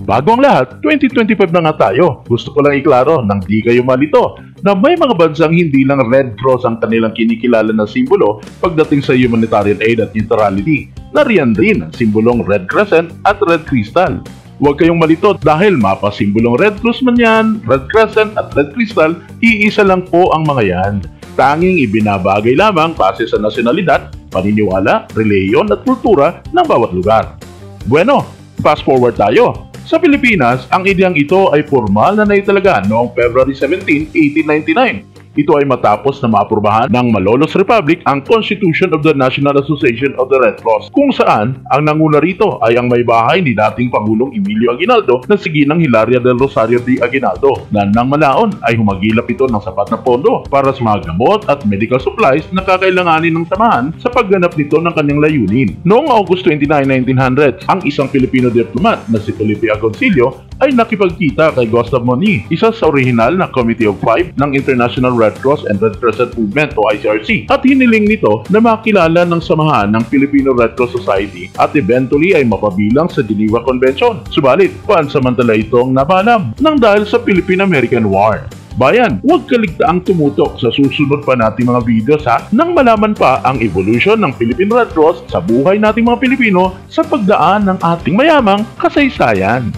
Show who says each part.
Speaker 1: Bago ang lahat, 2025 na nga tayo. Gusto ko lang iklaro nang di kayo malito na may mga bansang hindi lang Red Cross ang kanilang kinikilala na simbolo pagdating sa humanitarian aid at neutrality. Nariyan din ang simbolong Red Crescent at Red Crystal. Huwag kayong malito dahil mapasimbolong Red Cross man yan, Red Crescent at Red Crystal, iisa lang po ang mga yan. Tanging ibinabagay lamang base sa nasyonalidad, paniniwala, relihiyon at kultura ng bawat lugar. Bueno, fast forward tayo. Sa Pilipinas, ang ideyang ito ay formal na naitalaga noong February 17, 1899. Ito ay matapos na maaprubahan ng Malolos Republic ang Constitution of the National Association of the Red Cross, kung saan ang nanguna rito ay ang may bahay ni dating Pangulong Emilio Aguinaldo na si Ginang Hilaria del Rosario de Aguinaldo, na nang malaon ay humagilap ito ng sapat na pondo para sa mga gamot at medical supplies na kakailanganin ng samahan sa pagganap nito ng kanyang layunin. Noong August 29, 1900, ang isang Filipino diplomat na si Felipe Agoncillo ay nakipagkita kay Gustav Moni, isa sa orihinal na Committee of Five ng International Red Cross and Red Crescent Movement o ICRC, at hiniling nito na makilala ng samahan ng Filipino Red Cross Society at eventually ay mapabilang sa Geneva Convention. Subalit, pansamantala itong napalam nang dahil sa Philippine-American War. Bayan, huwag kaligtaang tumutok sa susunod pa nating mga videos nang malaman pa ang evolution ng Philippine Red Cross sa buhay nating mga Pilipino sa pagdaan ng ating mayamang kasaysayan.